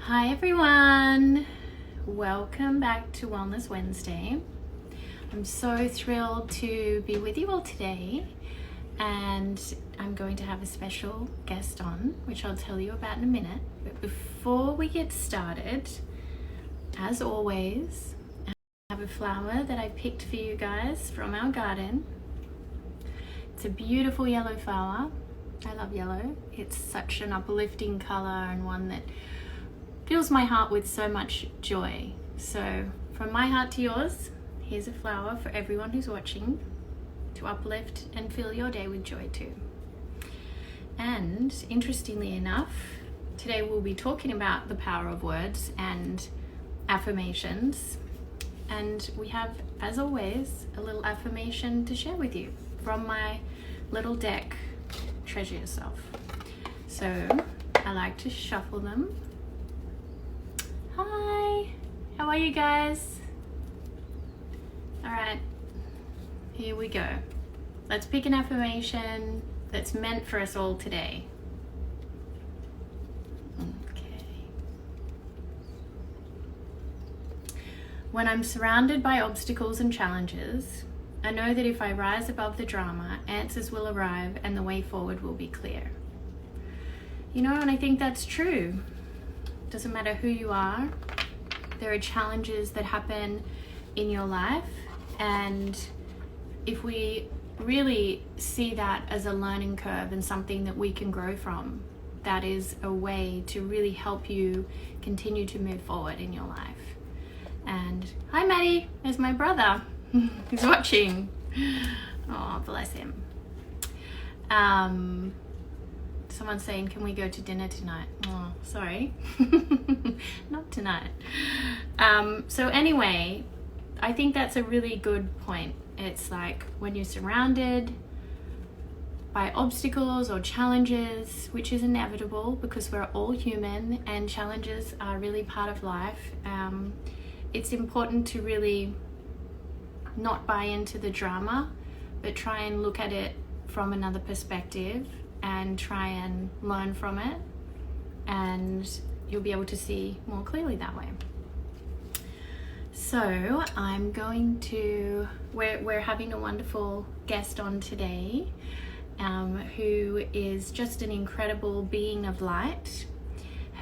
Hi everyone, welcome back to Wellness Wednesday. I'm so thrilled to be with you all today, and I'm going to have a special guest on, which I'll tell you about in a minute. But before we get started, as always, I have a flower that I picked for you guys from our garden. It's a beautiful yellow flower. I love yellow. It's such an uplifting color and one that fills my heart with so much joy. So from my heart to yours, here's a flower for everyone who's watching to uplift and fill your day with joy too. And interestingly enough, today we'll be talking about the power of words and affirmations. And we have, as always, a little affirmation to share with you from my little deck, Treasure Yourself. So I like to shuffle them. Hi, how are you guys? All right, here we go. Let's pick an affirmation that's meant for us all today. Okay. When I'm surrounded by obstacles and challenges, I know that if I rise above the drama, answers will arrive and the way forward will be clear. You know, and I think that's true. Doesn't matter who you are, there are challenges that happen in your life, and if we really see that as a learning curve and something that we can grow from, that is a way to really help you continue to move forward in your life. And hi Maddie, there's my brother who's watching. Oh, bless him. Someone's saying, can we go to dinner tonight? Oh, sorry. Not tonight. So anyway, I think that's a really good point. It's like when you're surrounded by obstacles or challenges, which is inevitable because we're all human and challenges are really part of life. It's important to really not buy into the drama, but try and look at it from another perspective and try and learn from it, and you'll be able to see more clearly that way. So I'm going to, we're having a wonderful guest on today, who is just an incredible being of light.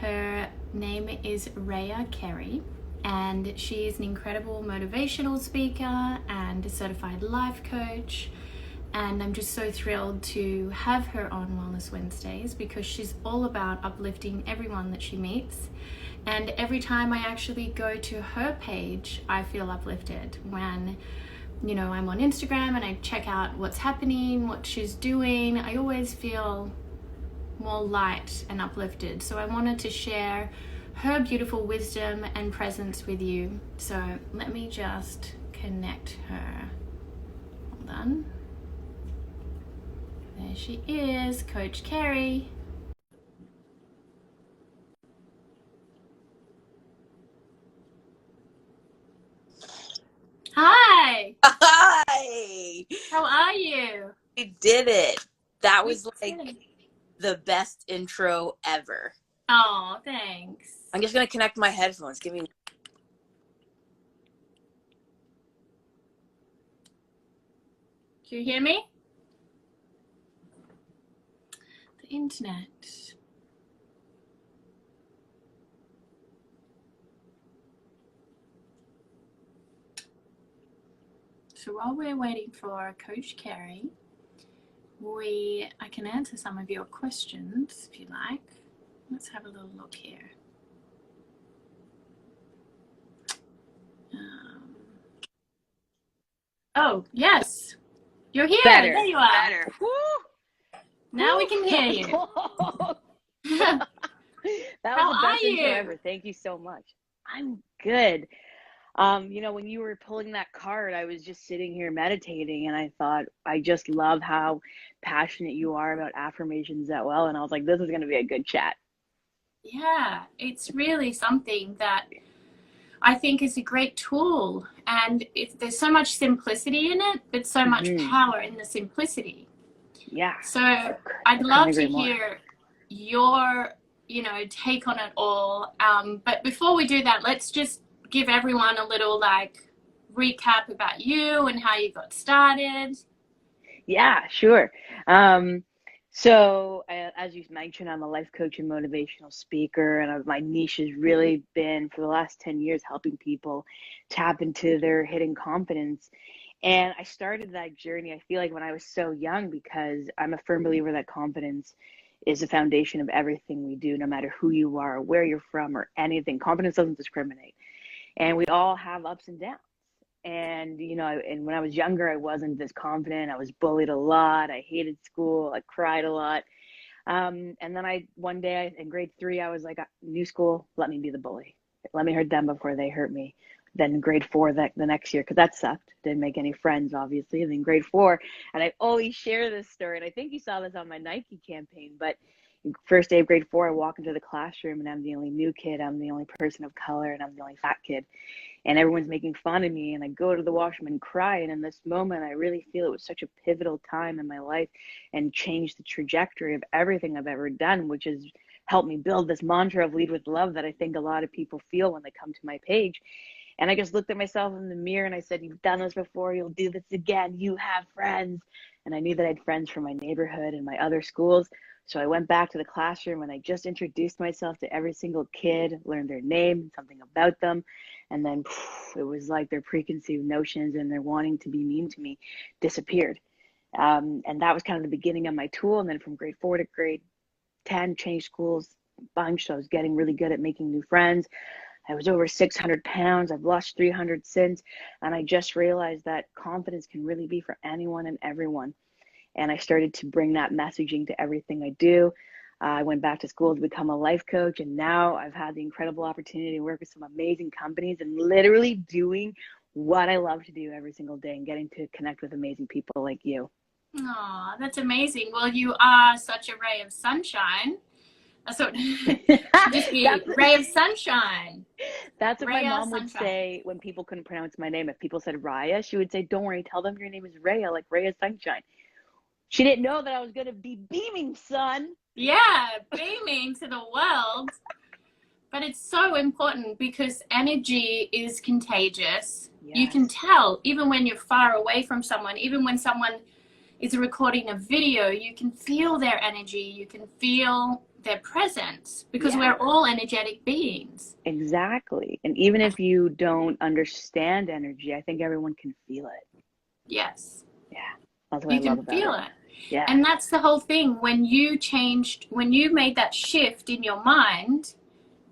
Her name is Miranda Kerr, and she is an incredible motivational speaker and a certified life coach. And I'm just so thrilled to have her on Wellness Wednesdays because she's all about uplifting everyone that she meets. And every time I actually go to her page, I feel uplifted. When, you know, I'm on Instagram and I check out what's happening, what she's doing, I always feel more light and uplifted. So I wanted to share her beautiful wisdom and presence with you. So let me just connect her. Hold on. There she is, Coach Carey. Hi. Hi! How are you? We did it. That was We like did. the best intro ever. Oh, thanks. I'm just going to connect my headphones. Give me. Do you hear me? The internet. So while we're waiting for Coach Carey, I can answer some of your questions if you like. Let's have a little look here. Oh, yes. You're here. Better. There you are. Better. Woo! Now we can hear you. That How was the are best intro you? ever. Thank you so much. I'm good. You know, when you were pulling that card, I was just sitting here meditating, and I thought, I just love how passionate you are about affirmations that well. And I was like, this is going to be a good chat. Yeah, it's really something that I think is a great tool, and there's so much simplicity in it, but so much power in the simplicity. Yeah. So I'd love to hear your take on it all. But before we do that, let's just give everyone a little recap about you and how you got started. Yeah, sure. So, as you mentioned, I'm a life coach and motivational speaker, and my niche has really been for the last 10 years helping people tap into their hidden confidence. And I started that journey, I feel like, when I was so young, because I'm a firm believer that confidence is the foundation of everything we do, no matter who you are, or where you're from, or anything. Confidence doesn't discriminate. And we all have ups and downs. And, and when I was younger, I wasn't this confident. I was bullied a lot. I hated school. I cried a lot. And then one day in grade 3, I was like, new school, let me be the bully. Let me hurt them before they hurt me. Then grade 4, the next year, because that sucked. Didn't make any friends, obviously. And then grade 4, and I always share this story. And I think you saw this on my Nike campaign, but first day of grade 4, I walk into the classroom and I'm the only new kid. I'm the only person of color and I'm the only fat kid. And everyone's making fun of me, and I go to the washroom and cry. And in this moment, I really feel it was such a pivotal time in my life and changed the trajectory of everything I've ever done, which has helped me build this mantra of lead with love that I think a lot of people feel when they come to my page. And I just looked at myself in the mirror and I said, you've done this before, you'll do this again, you have friends. And I knew that I had friends from my neighborhood and my other schools. So I went back to the classroom and I just introduced myself to every single kid, learned their name, something about them. And then it was like their preconceived notions and their wanting to be mean to me disappeared. And that was kind of the beginning of my tool. And then from grade 4 to grade 10, changed schools a bunch. So I was getting really good at making new friends. I was over 600 pounds. I've lost 300 since. And I just realized that confidence can really be for anyone and everyone. And I started to bring that messaging to everything I do. I went back to school to become a life coach. And now I've had the incredible opportunity to work with some amazing companies and literally doing what I love to do every single day and getting to connect with amazing people like you. Oh, that's amazing. Well, you are such a ray of sunshine. That's what just be ray of sunshine. That's what my mom would say when people couldn't pronounce my name. If people said Raya, she would say, don't worry, tell them your name is Raya, like ray of sunshine. She didn't know that I was going to be beaming, son. Yeah, beaming to the world. But it's so important because energy is contagious. Yes. You can tell, even when you're far away from someone, even when someone is recording a video, you can feel their energy. You can feel their presence because we're all energetic beings. Exactly. And even if you don't understand energy, I think everyone can feel it. Yes. Yeah. That's what I love about it. You can feel it. Yeah. And that's the whole thing. When you made that shift in your mind,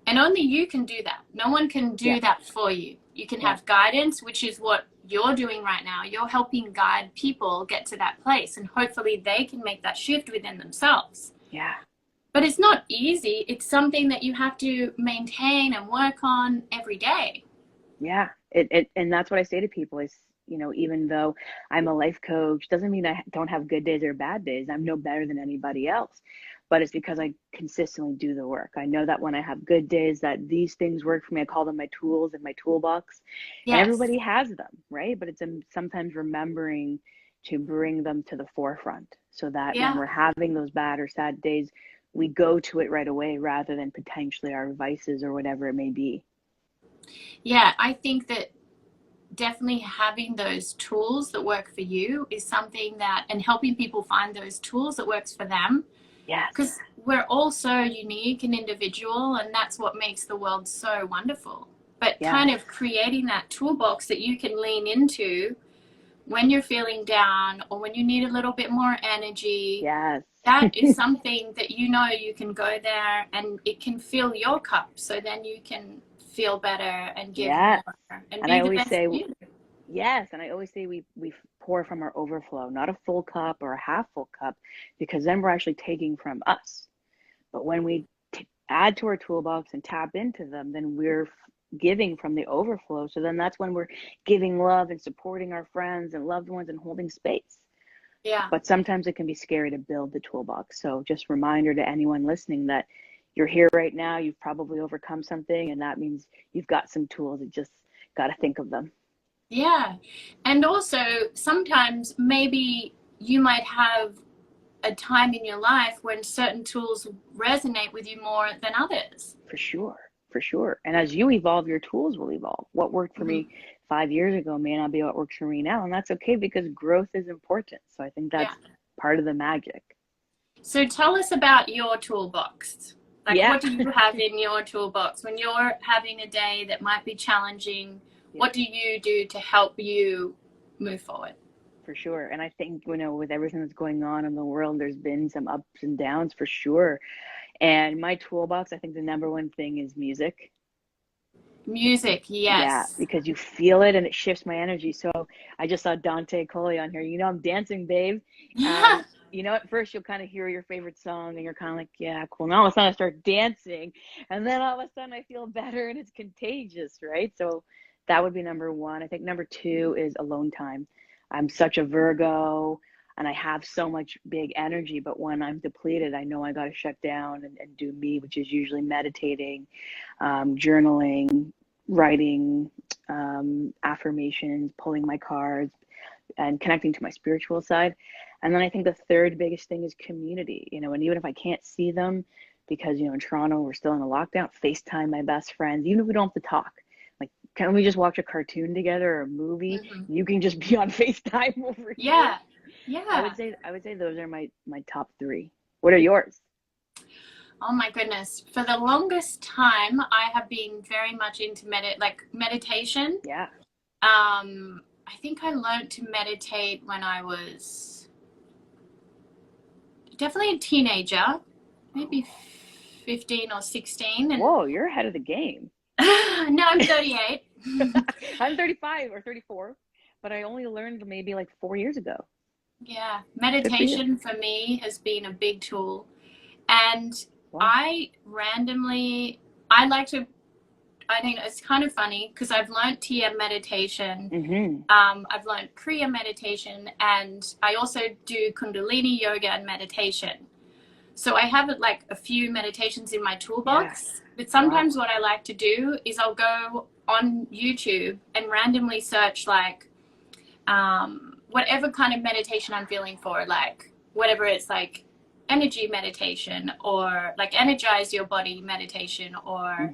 and only you can do that. No one can do that for you. You can have guidance, which is what you're doing right now. You're helping guide people get to that place, and hopefully they can make that shift within themselves. Yeah. But it's not easy. It's something that you have to maintain and work on every day. Yeah. And that's what I say to people is, even though I'm a life coach, doesn't mean I don't have good days or bad days. I'm no better than anybody else, but it's because I consistently do the work. I know that when I have good days, that these things work for me. I call them my tools in my toolbox. Yes. And everybody has them, right? But it's sometimes remembering to bring them to the forefront so that when we're having those bad or sad days, we go to it right away rather than potentially our vices or whatever it may be. Yeah, I think that definitely having those tools that work for you is something that, and helping people find those tools that works for them. Yes. Because we're all so unique and individual, and that's what makes the world so wonderful. But kind of creating that toolbox that you can lean into when you're feeling down or when you need a little bit more energy. Yes. That is something that you can go there and it can fill your cup, so then you can feel better and give more and be the best you. Yes, and I always say we pour from our overflow, not a full cup or a half full cup, because then we're actually taking from us. But when we add to our toolbox and tap into them, then we're giving from the overflow. So then that's when we're giving love and supporting our friends and loved ones and holding space. Yeah. But sometimes it can be scary to build the toolbox. So just reminder to anyone listening that you're here right now, you've probably overcome something, and that means you've got some tools. You just got to think of them. Yeah. And also sometimes maybe you might have a time in your life when certain tools resonate with you more than others. For sure. For sure. And as you evolve, your tools will evolve. What worked for me 5 years ago may not be what works for me now. And that's okay, because growth is important. So I think that's part of the magic. So tell us about your toolbox. Like, what do you have in your toolbox when you're having a day that might be challenging? What do you do to help you move forward? For sure. And I think, you know, with everything that's going on in the world, there's been some ups and downs for sure. And my toolbox, I think the number one thing is music. Music, yes. Yeah, because you feel it and it shifts my energy. So I just saw Dante Coley on here. You know, I'm dancing, babe. You know, at first you'll kind of hear your favorite song and you're kind of like, yeah, cool. Now all of a sudden I start dancing, and then all of a sudden I feel better, and it's contagious, right? So that would be number one. I think number two is alone time. I'm such a Virgo, and I have so much big energy, but when I'm depleted, I know I got to shut down and do me, which is usually meditating, journaling, writing, affirmations, pulling my cards, and connecting to my spiritual side. And then I think the third biggest thing is community, you know, and even if I can't see them, because, you know, in Toronto, we're still in a lockdown, FaceTime my best friends, even if we don't have to talk. Like, can we just watch a cartoon together or a movie? You can just be on FaceTime over here. Yeah. I would say those are my top three. What are yours? Oh my goodness. For the longest time, I have been very much into meditation. Yeah. I think I learned to meditate when I was definitely a teenager, maybe 15 or 16. And whoa, you're ahead of the game. No, I'm 38. I'm 35 or 34, but I only learned maybe like 4 years ago. Yeah, meditation for me has been a big tool. And I think it's kind of funny because I've learned TM meditation. I've learned Kriya meditation, and I also do Kundalini yoga and meditation. So I have like a few meditations in my toolbox. But sometimes what I like to do is I'll go on YouTube and randomly search like whatever kind of meditation I'm feeling for, like whatever it's like energy meditation or like energize your body meditation or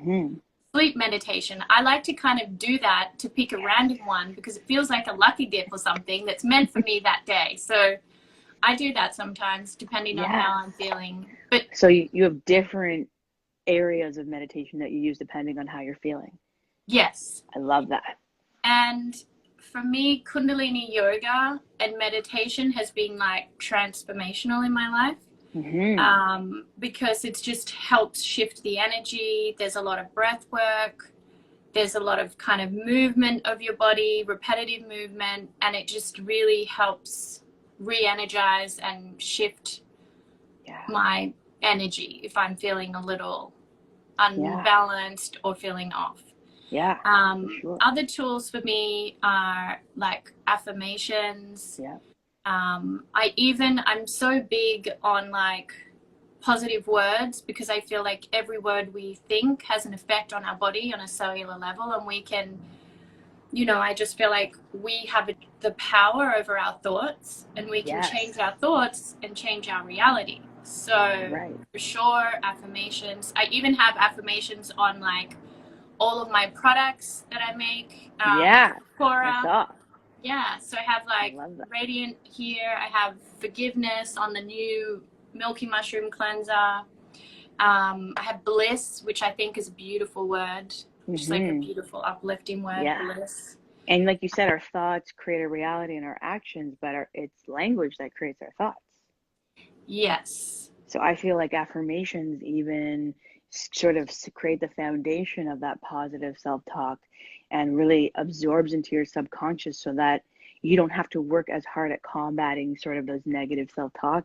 sleep meditation. I like to kind of do that, to pick a random one, because it feels like a lucky dip or something that's meant for me that day. So I do that sometimes depending on how I'm feeling. But so you have different areas of meditation that you use depending on how you're feeling. Yes. I love that. And for me, Kundalini yoga and meditation has been like transformational in my life. Because it just helps shift the energy. There's a lot of breath work. There's a lot of kind of movement of your body, repetitive movement, and it just really helps re-energize and shift my energy if I'm feeling a little unbalanced or feeling off. Other tools for me are like affirmations. I'm so big on like positive words, because I feel like every word we think has an effect on our body on a cellular level, and we can, you know, I just feel like we have the power over our thoughts, and we can change our thoughts and change our reality. So for sure, affirmations. I even have affirmations on like all of my products that I make. Cora. Yeah, so I have like Radiant here. I have Forgiveness on the new Milky Mushroom Cleanser. I have Bliss, which I think is a beautiful word. Just like a beautiful uplifting word, bliss. And like you said, our thoughts create a reality in our actions, but it's language that creates our thoughts. Yes. So I feel like affirmations even sort of create the foundation of that positive self-talk and really absorbs into your subconscious, so that you don't have to work as hard at combating sort of those negative self-talk,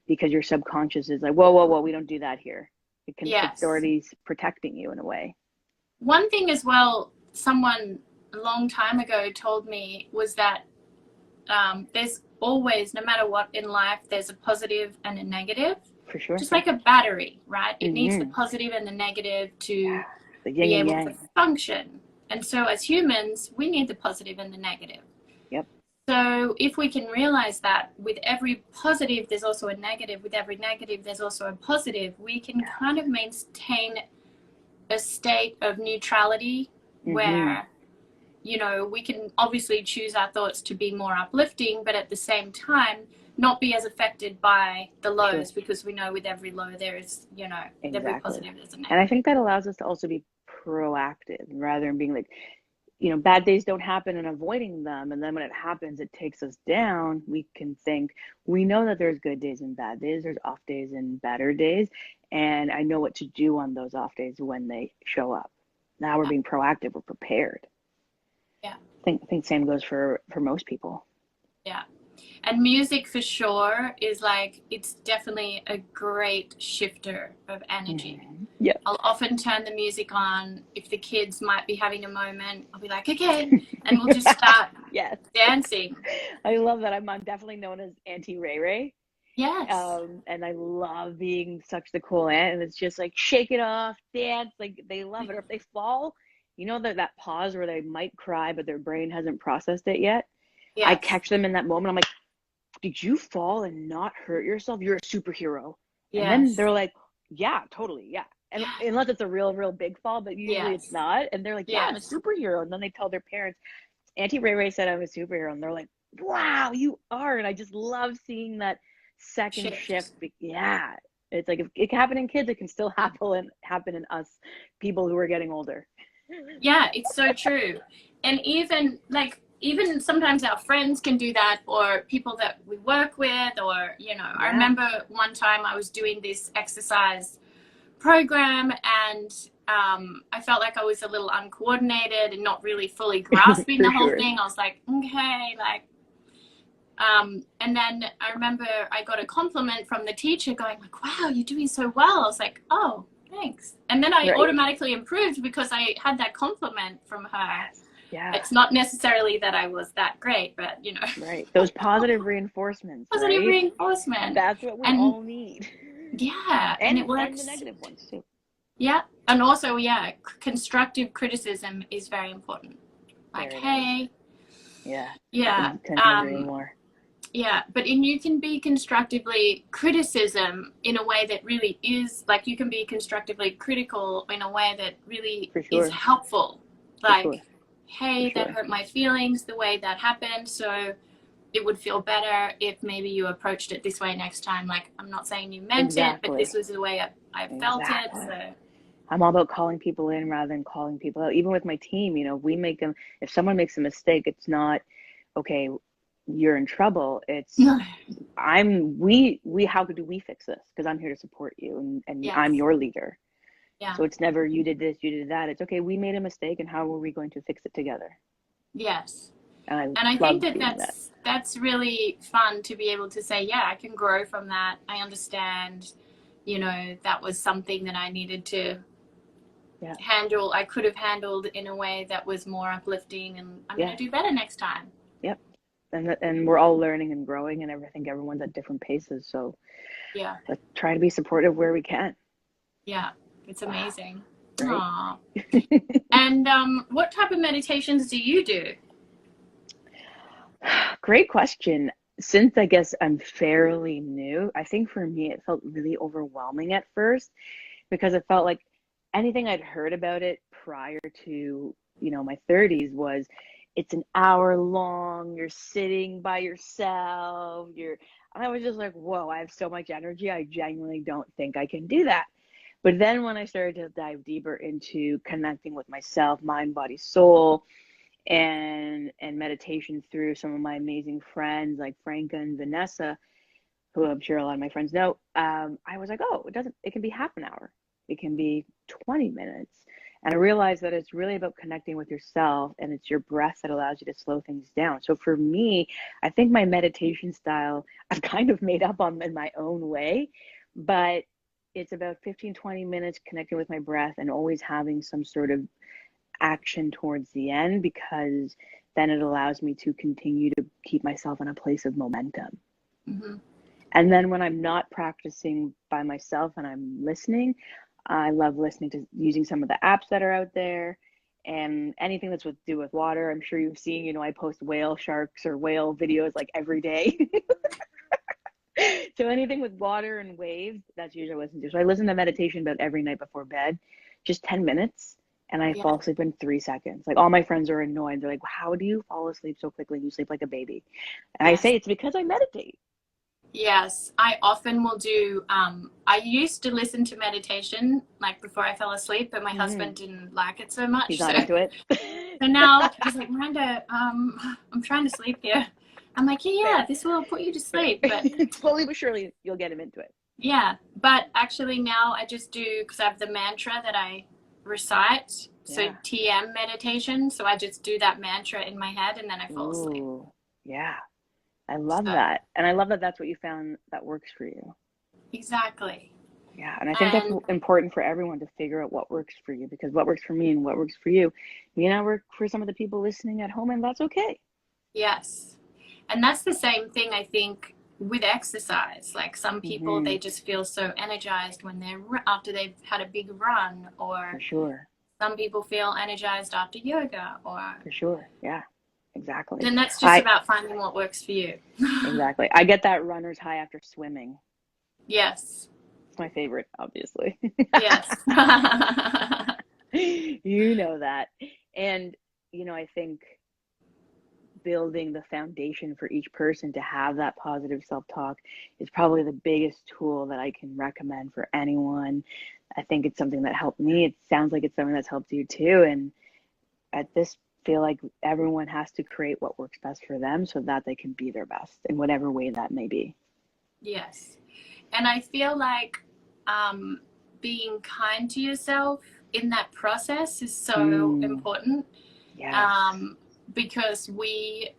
because your subconscious is like, whoa, we don't do that here. It's already protecting you in a way. One thing as well, someone a long time ago told me was that there's always, no matter what in life, there's a positive and a negative. For sure. Just like a battery, right? It needs the positive and the negative to be able to function. And so as humans, we need the positive and the negative. Yep. So if we can realize that with every positive, there's also a negative. With every negative, there's also a positive. We can kind of maintain a state of neutrality where, you know, we can obviously choose our thoughts to be more uplifting, but at the same time, not be as affected by the lows, because we know with every low there is, you know, every positive there's a negative. And I think that allows us to also be proactive rather than being like, you know, bad days don't happen and avoiding them. And then when it happens, it takes us down. We can think, we know that there's good days and bad days. There's off days and better days. And I know what to do on those off days when they show up. Now we're being proactive. We're prepared. Yeah. I think same goes for most people. Yeah. And music for sure is like, it's definitely a great shifter of energy. Yeah. I'll often turn the music on if the kids might be having a moment. I'll be like, okay, and we'll just start dancing. I love that. I'm definitely known as Auntie Ray Ray. Yes. And I love being such the cool aunt, and it's just like shake it off, dance, like they love it. Or if they fall, you know, that pause where they might cry but their brain hasn't processed it yet. Yes. I catch them in that moment. I'm like, did you fall and not hurt yourself? You're a superhero. Yes. And then they're like, yeah, totally, yeah. And unless it's a real big fall, but usually it's not. And they're like, yeah, I'm a superhero. And then they tell their parents, Auntie Ray Ray said I'm a superhero. And they're like, wow, you are. And I just love seeing that second shift. Yeah. It's like, if it can happen in kids, it can still happen in us people who are getting older. Yeah, it's so true. And even sometimes our friends can do that, or people that we work with, or, you know, I remember one time I was doing this exercise program and I felt like I was a little uncoordinated and not really fully grasping the whole thing. I was like, okay, like, and then I remember I got a compliment from the teacher going like, wow, you're doing so well. I was like, oh, thanks. And then I automatically improved because I had that compliment from her. Yeah. It's not necessarily that I was that great, but, you know. Right. Those positive reinforcements. Positive reinforcement. That's what we all need. Yeah. And it works. And the negative ones too. Yeah. And also, constructive criticism is very important. Like, hey. Yeah. Yeah. Yeah. But you can be constructively criticism in a way that really is, like, you can be constructively critical in a way that really is helpful. Like, hey, that hurt my feelings, the way that happened, so it would feel better if maybe you approached it this way next time. Like, I'm not saying you meant it, but this was the way I felt it. So I'm all about calling people in rather than calling people out. Even with my team, you know, if someone makes a mistake, it's not, okay, you're in trouble. It's, how do we fix this? Because I'm here to support you, and I'm your leader. Yeah. So it's never you did this, you did that. It's okay, we made a mistake, and how are we going to fix it together? Yes. And I think that's really fun to be able to say, yeah, I can grow from that. I understand, you know, that was something that I needed to handle. I could have handled in a way that was more uplifting, and I'm going to do better next time. Yep. And we're all learning and growing, and I think everyone's at different paces. So let's try to be supportive where we can. Yeah. It's amazing. Right. And what type of meditations do you do? Great question. Since I guess I'm fairly new, I think for me it felt really overwhelming at first, because it felt like anything I'd heard about it prior to, you know, my 30s was it's an hour long, you're sitting by yourself, I was just like, whoa, I have so much energy. I genuinely don't think I can do that. But then when I started to dive deeper into connecting with myself, mind, body, soul, and meditation through some of my amazing friends like Franca and Vanessa, who I'm sure a lot of my friends know, I was like, oh, it can be half an hour. It can be 20 minutes. And I realized that it's really about connecting with yourself, and it's your breath that allows you to slow things down. So for me, I think my meditation style, I've kind of made up on in my own way, but it's about 15-20 minutes connecting with my breath and always having some sort of action towards the end, because then it allows me to continue to keep myself in a place of momentum. Mm-hmm. And then when I'm not practicing by myself and I'm listening, I love listening to using some of the apps that are out there and anything that's with do with water. I'm sure you've seen, you know, I post whale sharks or whale videos like every day. So anything with water and waves, that's usually what I listen to. So I listen to meditation about every night before bed, just 10 minutes, and I Yeah. fall asleep in 3 seconds. Like all my friends are annoyed. They're like, how do you fall asleep so quickly? You sleep like a baby. And I Yes. say it's because I meditate. Yes, I often will do. I used to listen to meditation like before I fell asleep, but my husband didn't like it so much. He's not into it. So now he's like, Miranda, I'm trying to sleep here. I'm like, yeah, this will put you to sleep. But slowly but surely you'll get him into it. yeah, but actually now I just do, because I have the mantra that I recite. So Yeah. TM meditation. So I just do that mantra in my head and then I fall asleep. Ooh, yeah. I love So, that. And I love that that's what you found that works for you. exactly. Yeah. And I think that's And important for everyone to figure out what works for you, because what works for me and what works for you may not work for some of the people listening at home, and that's okay. yes. And that's the same thing, I think, with exercise. Like some people, they just feel so energized when they're after they've had a big run, or For sure. some people feel energized after yoga, or For sure. Yeah. Exactly. then that's just about finding what works for you. Exactly. I get that runner's high after swimming. Yes. It's my favorite, obviously. Yes. You know that. And, you know, I think building the foundation for each person to have that positive self-talk is probably the biggest tool that I can recommend for anyone. I think it's something that helped me. It sounds like it's something that's helped you too. And at this, feel like everyone has to create what works best for them so that they can be their best in whatever way that may be. Yes. And I feel like being kind to yourself in that process is so important. Yes. Because we,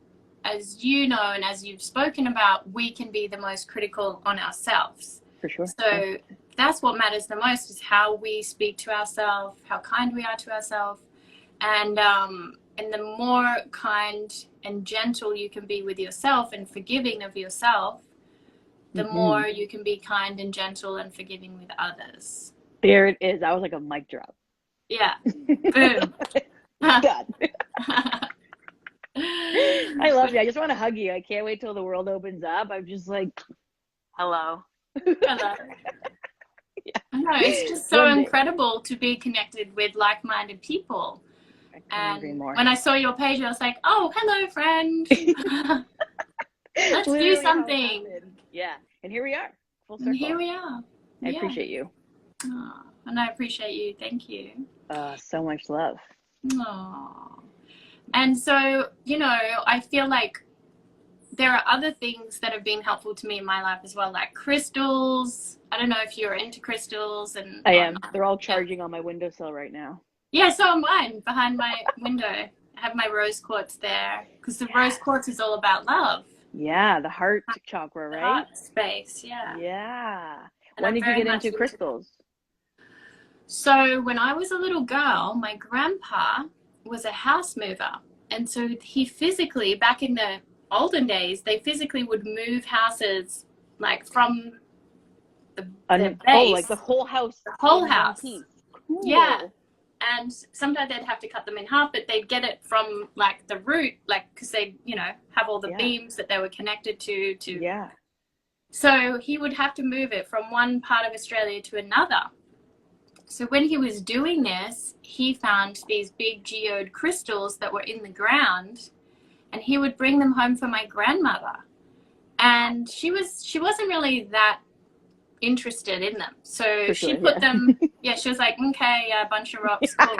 as you know, and as you've spoken about, we can be the most critical on ourselves. For sure. So that's what matters the most, is how we speak to ourselves, how kind we are to ourselves. And the more kind and gentle you can be with yourself and forgiving of yourself, the more you can be kind and gentle and forgiving with others. There it is. That was like a mic drop. Yeah. Boom. Done. I love you. I just want to hug you. I can't wait till the world opens up. I'm just like, hello. Hello. Yeah. I know, it's just so incredible to be connected with like-minded people. I couldn't agree more. When I saw your page, I was like, oh, hello, friend. Let's do something. Yeah. And here we are. Full circle. And here we are. I appreciate you. Oh, and I appreciate you. Thank you. So much love. Oh. And so, you know, I feel like there are other things that have been helpful to me in my life as well, like crystals. I don't know if you're into crystals. And I am. They're all charging on my windowsill right now. Yeah, so am mine behind my window. I have my rose quartz there because the rose quartz is all about love. Yeah, the heart chakra, right? Heart space, yeah. Yeah. And when did you get into crystals? So when I was a little girl, my grandpa was a house mover. And so he physically, back in the olden days, they physically would move houses like from the base. Oh, like the whole house. The whole house. Cool. Yeah. And sometimes they'd have to cut them in half, but they'd get it from like the root, like, because they, you know, have all the beams that they were connected to. Yeah. So he would have to move it from one part of Australia to another. So when he was doing this, he found these big geode crystals that were in the ground, and he would bring them home for my grandmother. And she wasn't really that interested in them. So she put them, she was like, okay, a bunch of rocks. Cool.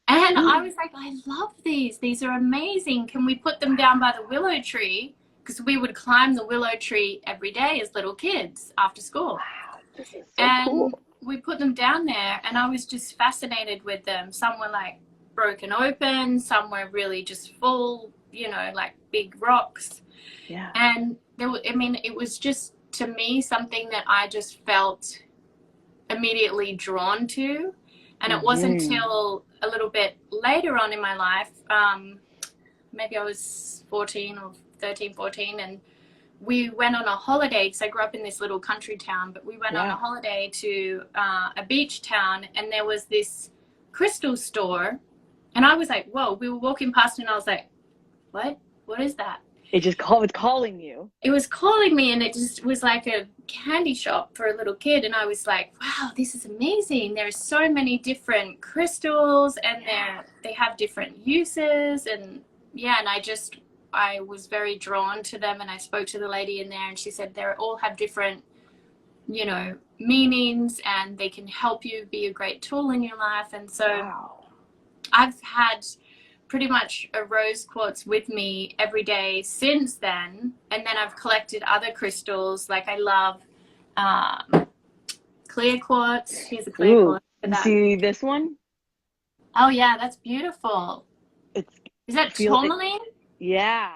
And I was like, I love these. These are amazing. Can we put them down by the willow tree? Because we would climb the willow tree every day as little kids after school. Wow, this is so cool. We put them down there, and I was just fascinated with them. Some were like broken open, some were really just full, you know, like big rocks. Yeah. And it was just, to me, something that I just felt immediately drawn to. And it wasn't until a little bit later on in my life, maybe I was 14, and we went on a holiday, because I grew up in this little country town, but we went on a holiday to a beach town, and there was this crystal store And I was like, whoa, we were walking past and I was like, what is that? It's calling you. It was calling me, and it just was like a candy shop for a little kid. And I was like, wow, this is amazing. There's so many different crystals, and they have different uses. And yeah, and I was very drawn to them. And I spoke to the lady in there, and she said they all have different, meanings, and they can help you be a great tool in your life. And so Wow. I've had pretty much a rose quartz with me every day since then, and then I've collected other crystals. Like I love clear quartz. Here's a clear quartz for You that. see this one? Oh yeah, that's beautiful. Is that tourmaline? Yeah.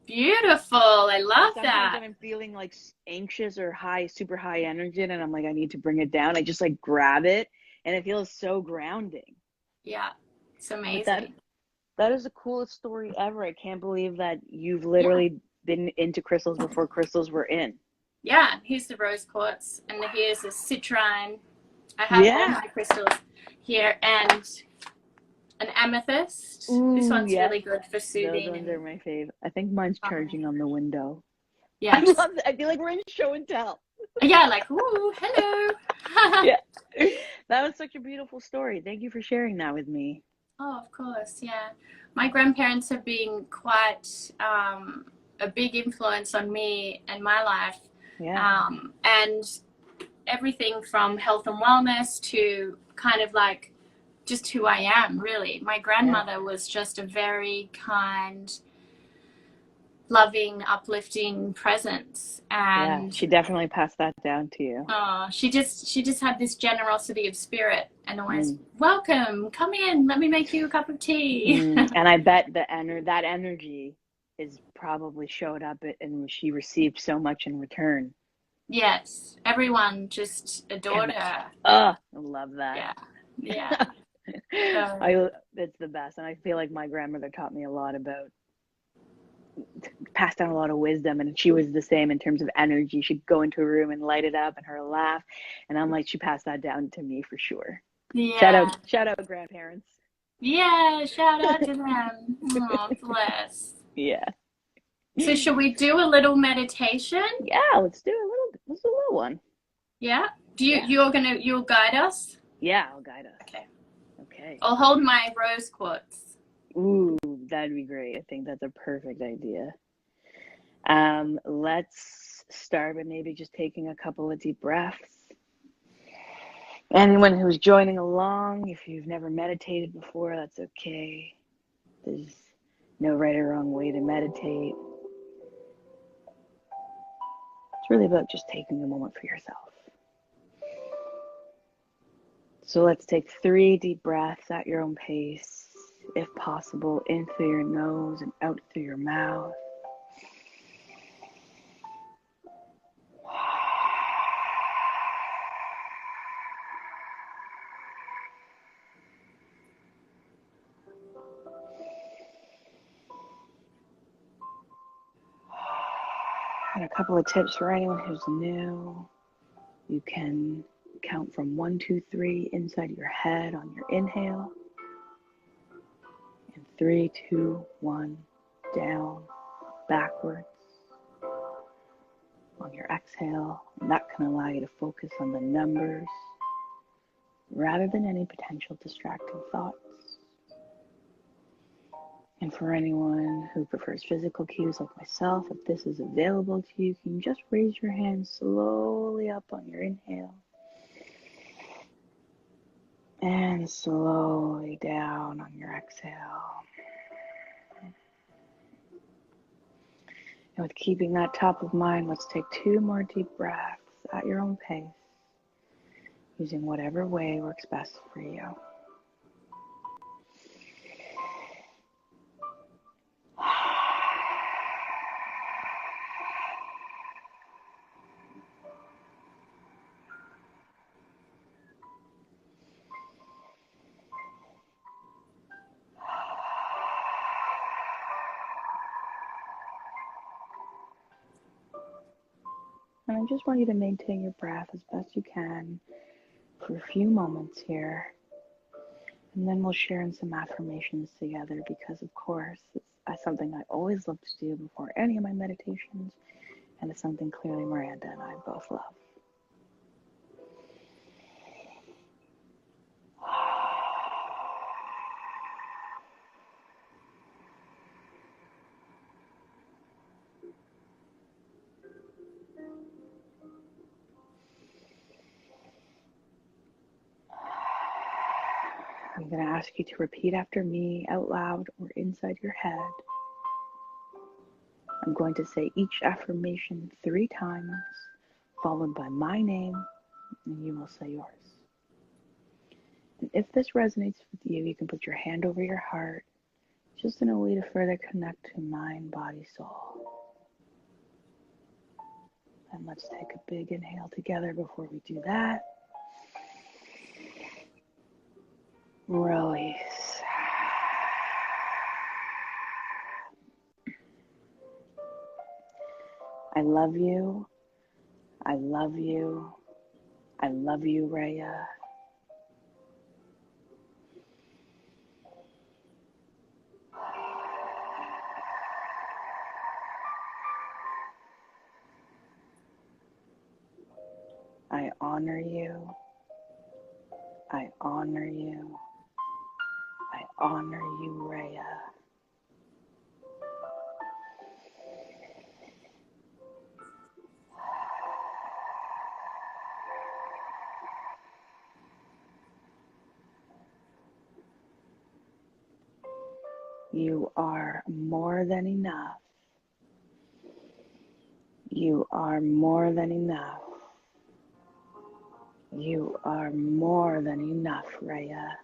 Beautiful. I love that. Sometimes I'm feeling like anxious or super high energy, and I'm like, I need to bring it down. I just like grab it, and it feels so grounding. Yeah, it's amazing. That is the coolest story ever. I can't believe that you've literally been into crystals before crystals were in. Yeah, here's the rose quartz, and here's a citrine. I have all my crystals here, and an amethyst. Ooh, this one's really good for soothing. Those ones are my fave. I think mine's charging on the window. Yeah, I love that. I feel like we're in show and tell. Yeah, like, ooh, hello. Yeah, that was such a beautiful story. Thank you for sharing that with me. Oh, of course, yeah. My grandparents have been quite a big influence on me and my life. Yeah. And everything from health and wellness to kind of like just who I am, really. My grandmother was just a very kind, loving, uplifting presence, and she definitely passed that down to you. She just had this generosity of spirit, and always welcome, come in, let me make you a cup of tea. And I bet that energy is probably showed up, and she received so much in return. Yes, everyone just adored her. I love that. Yeah. It's the best, and I feel like my grandmother taught me a lot about, passed down a lot of wisdom, and she was the same in terms of energy. She'd go into a room and light it up, and her laugh, and I'm like, she passed that down to me for sure. Yeah. Shout out grandparents. Yeah, shout out to them. Oh, bless. Yeah. So should we do a little meditation? Yeah, let's do a little one. Yeah. You'll guide us? Yeah, I'll guide us. Okay. I'll hold my rose quartz. Ooh, that'd be great. I think that's a perfect idea. Let's start by maybe just taking a couple of deep breaths. Anyone who's joining along, if you've never meditated before, that's okay. There's no right or wrong way to meditate. It's really about just taking a moment for yourself. So let's take 3 deep breaths at your own pace. If possible, in through your nose and out through your mouth. And a couple of tips for anyone who's new. You can count from 1, 2, 3 inside your head on your inhale. And 3, 2, 1 down, backwards on your exhale. And that can allow you to focus on the numbers rather than any potential distracting thoughts. And for anyone who prefers physical cues like myself, if this is available to you, you can just raise your hand slowly up on your inhale. And slowly down on your exhale. And with keeping that top of mind, let's take 2 more deep breaths at your own pace, using whatever way works best for you. And I just want you to maintain your breath as best you can for a few moments here. And then we'll share in some affirmations together because, of course, it's something I always love to do before any of my meditations. And it's something clearly Miranda and I both love. I'm going to ask you to repeat after me out loud or inside your head. I'm going to say each affirmation 3 times, followed by my name, and you will say yours. And if this resonates with you, you can put your hand over your heart, just in a way to further connect to mind, body, soul. And let's take a big inhale together before we do that. Release. I love you. I love you. I love you, Rhea. I honor you. I honor you. I honor you, Rhea. You are more than enough. You are more than enough. You are more than enough, Rhea.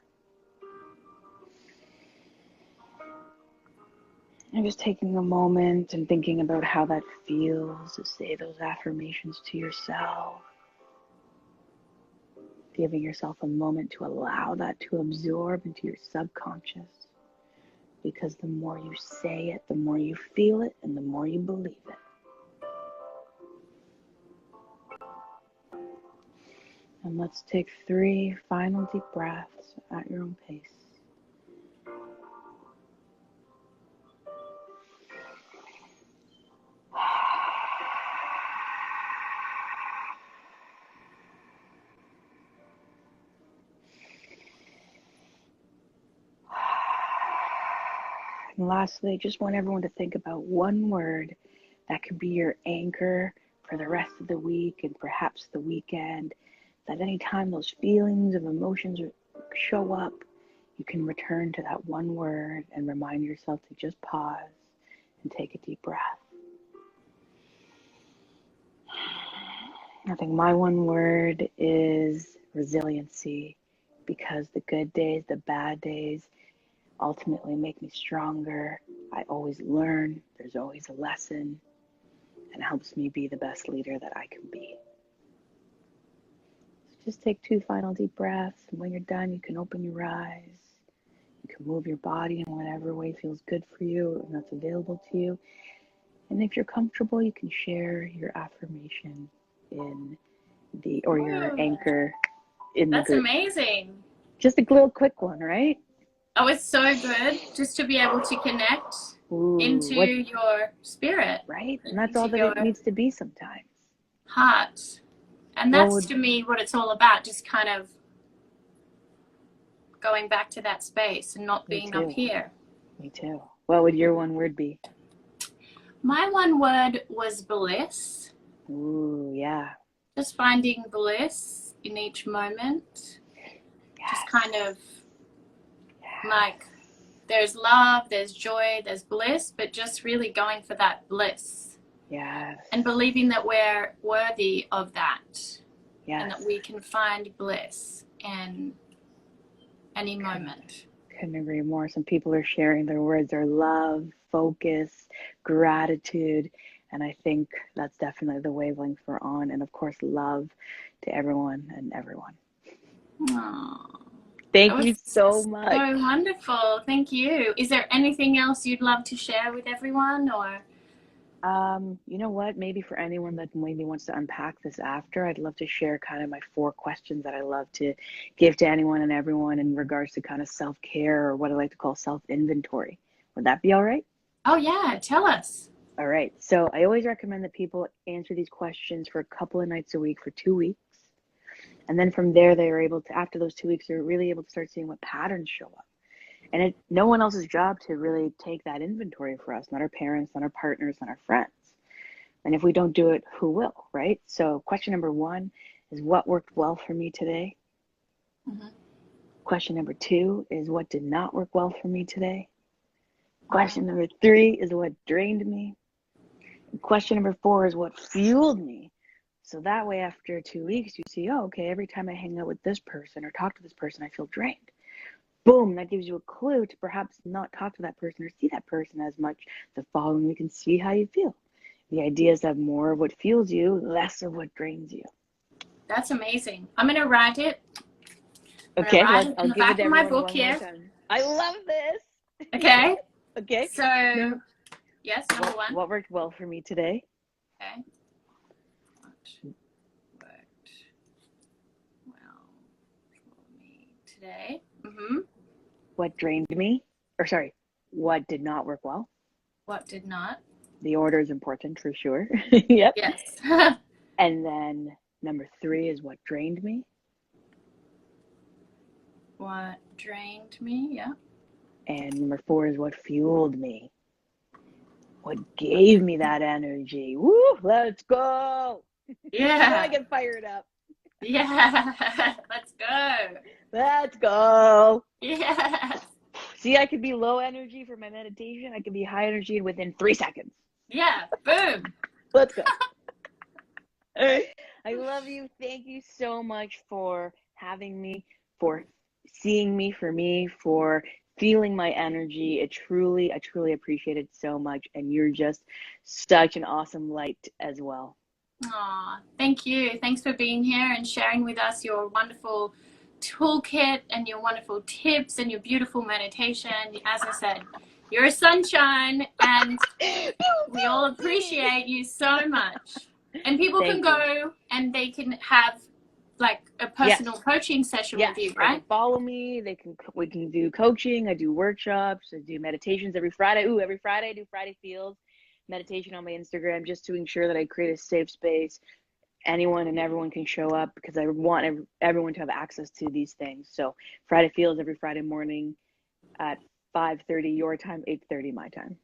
I'm just taking a moment and thinking about how that feels to say those affirmations to yourself. Giving yourself a moment to allow that to absorb into your subconscious. Because the more you say it, the more you feel it, and the more you believe it. And let's take 3 final deep breaths at your own pace. And lastly, I just want everyone to think about one word that could be your anchor for the rest of the week and perhaps the weekend. That anytime those feelings of emotions show up, you can return to that one word and remind yourself to just pause and take a deep breath. I think my one word is resiliency, because the good days, the bad days, ultimately make me stronger. I always learn. There's always a lesson, and helps me be the best leader that I can be. So just take 2 final deep breaths, and when you're done, you can open your eyes. You can move your body in whatever way feels good for you and that's available to you. And if you're comfortable, you can share your affirmation your anchor in the group. That's amazing. Just a little quick one, right? Oh, it's so good just to be able to connect into your spirit. Right? And that's all that it needs to be sometimes. Heart. And that's to me what it's all about, just kind of going back to that space and not being up here. Me too. What would your one word be? My one word was bliss. Ooh, yeah. Just finding bliss in each moment. Yes. Just kind of like there's love, there's joy, there's bliss, but just really going for that bliss. Yes. And believing that we're worthy of that. Yes. And that we can find bliss in any moment. Couldn't agree more. Some people are sharing their words are love, focus, gratitude. And I think that's definitely the wavelength we're on. And of course, love to everyone and everyone. Aww. Thank you so much. So wonderful. Thank you. Is there anything else you'd love to share with everyone, or? You know what? Maybe for anyone that maybe wants to unpack this after, I'd love to share kind of my 4 questions that I love to give to anyone and everyone in regards to kind of self-care, or what I like to call self-inventory. Would that be all right? Oh yeah, tell us. All right. So I always recommend that people answer these questions for a couple of nights a week for 2 weeks. And then from there, they're able to, after those 2 weeks, they're really able to start seeing what patterns show up. And it's no one else's job to really take that inventory for us, not our parents, not our partners, not our friends. And if we don't do it, who will, right? So question number 1 is, what worked well for me today? Mm-hmm. Question number 2 is, what did not work well for me today? Question number 3 is, what drained me? And question number 4 is, what fueled me? So that way, after 2 weeks, you see, oh, okay, every time I hang out with this person or talk to this person, I feel drained. Boom, that gives you a clue to perhaps not talk to that person or see that person as much the following week and see how you feel. The idea is to have more of what fuels you, less of what drains you. That's amazing. I'm going to write it. Okay, I'll I'll give give it it in my everyone book one more here. time. I love this. Okay. Okay. So, yes, number 1. What worked well for me today? Okay. What worked well for me today? Mm-hmm. What drained me? Or sorry, what did not work well? What did not? The order is important for sure. Yep. Yes. And then number 3 is, what drained me? What drained me? Yeah. And number 4 is, what fueled me? What gave me that energy? Woo! Let's go! Yeah. I get fired up. Yeah. Let's go. Let's go. Yes. See, I could be low energy for my meditation. I could be high energy within 3 seconds. Yeah. Boom. Let's go. I love you. Thank you so much for having me, for seeing me, for feeling my energy. I truly appreciate it so much. And you're just such an awesome light as well. Aw, thank you. Thanks for being here and sharing with us your wonderful toolkit and your wonderful tips and your beautiful meditation. As I said, you're a sunshine, and we all appreciate you so much. And people can go and they can have like a personal coaching session with you, right? They can follow me. We can do coaching. I do workshops. I do meditations every Friday. Every Friday I do Friday Feels meditation on my Instagram, just to ensure that I create a safe space. Anyone and everyone can show up, because I want everyone to have access to these things. So Friday Feels every Friday morning at 5:30 your time, 8:30 my time.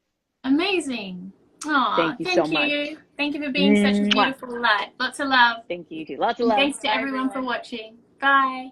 Amazing. Aw, thank you so much. Thank you for being such a beautiful light. Lots of love. Thank you too. Lots of love. Thanks to everyone for watching. Bye.